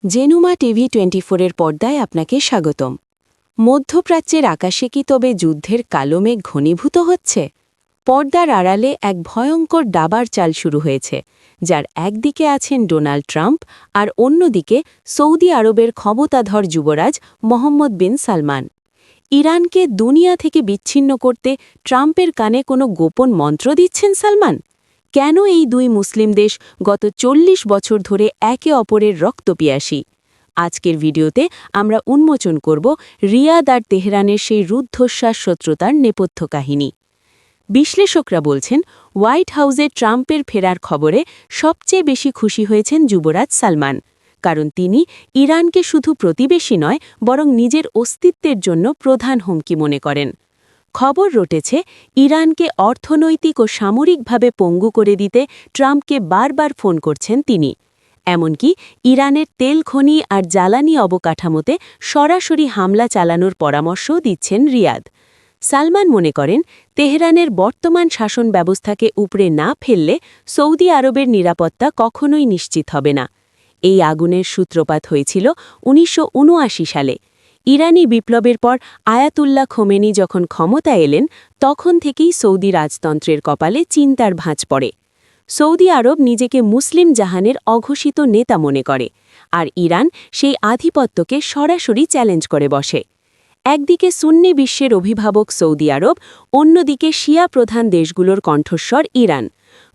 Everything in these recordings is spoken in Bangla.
জেনুমা টিভি 24-এর পর্দায় আপনাকে স্বাগতম। মধ্যপ্রাচ্যের আকাশে কি তবে যুদ্ধের কালো মেঘ ঘনীভূত হচ্ছে? পর্দার আড়ালে এক ভয়ঙ্কর দাবার চাল শুরু হয়েছে, যার একদিকে আছেন ডোনাল্ড ট্রাম্প আর অন্যদিকে সৌদি আরবের ক্ষমতাধর যুবরাজ মোহাম্মদ বিন সালমান। ইরানকে দুনিয়া থেকে বিচ্ছিন্ন করতে ট্রাম্পের কানে কোনো গোপন মন্ত্র দিচ্ছেন সালমান? কেন এই দুই মুসলিম দেশ গত ৪০ বছর ধরে একে অপরের রক্তপিয়াসী? আজকের ভিডিওতে আমরা উন্মোচন করব রিয়াদ আর তেহরানের সেই রুদ্ধশ্বাস শত্রুতার নেপথ্য কাহিনী। বিশ্লেষকরা বলছেন, হোয়াইট হাউসে ট্রাম্পের ফেরার খবরে সবচেয়ে বেশি খুশি হয়েছেন যুবরাজ সালমান, কারণ তিনি ইরানকে শুধু প্রতিবেশী নয় বরং নিজের অস্তিত্বের জন্য প্রধান হুমকি মনে করেন। খবর রটেছে, ইরানকে অর্থনৈতিক ও সামরিকভাবে পঙ্গু করে দিতে ট্রাম্পকে বারবার ফোন করছেন তিনি। এমনকি ইরানের তেল খনি আর জ্বালানি অবকাঠামোতে সরাসরি হামলা চালানোর পরামর্শও দিচ্ছেন রিয়াদ। সালমান মনে করেন, তেহরানের বর্তমান শাসন ব্যবস্থাকে উপড়ে না ফেললে সৌদি আরবের নিরাপত্তা কখনোই নিশ্চিত হবে না। এই আগুনের সূত্রপাত হয়েছিল ১৯৭৯ সালে। ইরানি বিপ্লবের পর আয়াতুল্লাহ খোমেনি যখন ক্ষমতা এলেন, তখন থেকেই সৌদি রাজতন্ত্রের কপালে চিন্তার ভাঁজ পড়ে। সৌদি আরব নিজেকে মুসলিম জাহানের অঘোষিত নেতা মনে করে, আর ইরান সেই আধিপত্যকে সরাসরি চ্যালেঞ্জ করে বসে। একদিকে সুন্নি বিশ্বের অভিভাবক সৌদি আরব, অন্যদিকে শিয়া প্রধান দেশগুলোর কণ্ঠস্বর ইরান।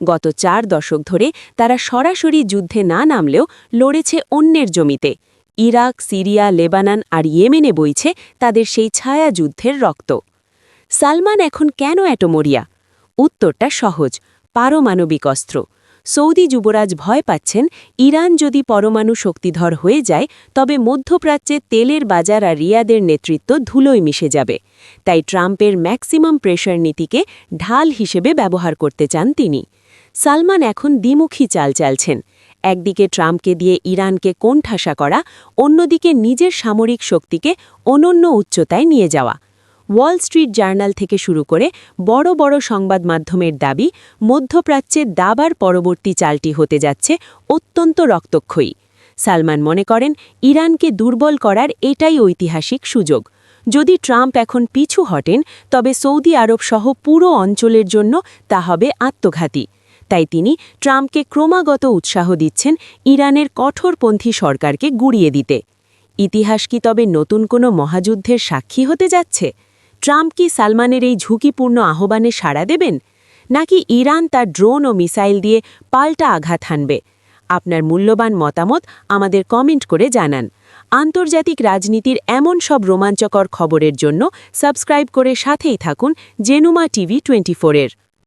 গত ৪ দশক ধরে তারা সরাসরি যুদ্ধে না নামলেও লড়েছে অন্যের জমিতে। ইরাক, সিরিয়া, লেবানন আর ইয়েমেনে বইছে তাদের সেই ছায়া যুদ্ধের রক্ত। সালমান এখন কেন এত মরিয়া? উত্তরটা সহজ: পারমাণবিক অস্ত্র। সৌদি যুবরাজ ভয় পাচ্ছেন, ইরান যদি পরমাণু শক্তিধর হয়ে যায় তবে মধ্যপ্রাচ্যে তেলের বাজার আর রিয়াদের নেতৃত্ব ধুলোয় মিশে যাবে। তাই ট্রাম্পের ম্যাক্সিমাম প্রেশার নীতিকে ঢাল হিসেবে ব্যবহার করতে চান তিনি। সালমান এখন দ্বিমুখী চাল চালছেন। একদিকে ট্রাম্পকে দিয়ে ইরানকে কোণঠাসা করা, অন্যদিকে নিজের সামরিক শক্তিকে অনন্য উচ্চতায় নিয়ে যাওয়া। ওয়াল স্ট্রিট জার্নাল থেকে শুরু করে বড় বড় সংবাদ মাধ্যমের দাবি, মধ্যপ্রাচ্যে দাবার পরবর্তী চালটি হতে যাচ্ছে অত্যন্ত রক্তক্ষয়ী। সালমান মনে করেন, ইরানকে দুর্বল করার এটাই ঐতিহাসিক সুযোগ। যদি ট্রাম্প এখন পিছু হটেন, তবে সৌদি আরব সহ পুরো অঞ্চলের জন্য তা হবে আত্মঘাতী। তাই তিনি ট্রাম্পকে ক্রমাগত উৎসাহ দিচ্ছেন ইরানের কঠোরপন্থী সরকারকে গুঁড়িয়ে দিতে। ইতিহাস কি তবে নতুন কোনো মহাযুদ্ধের সাক্ষী হতে যাচ্ছে? ট্রাম্প কি সালমানের এই ঝুঁকিপূর্ণ আহ্বানে সাড়া দেবেন, নাকি ইরান তার ড্রোন ও মিসাইল দিয়ে পাল্টা আঘাত হানবে? আপনার মূল্যবান মতামত আমাদের কমেন্ট করে জানান। আন্তর্জাতিক রাজনীতির এমন সব রোমাঞ্চকর খবরের জন্য সাবস্ক্রাইব করে সাথেই থাকুন জেনুমা টিভি 24-এর।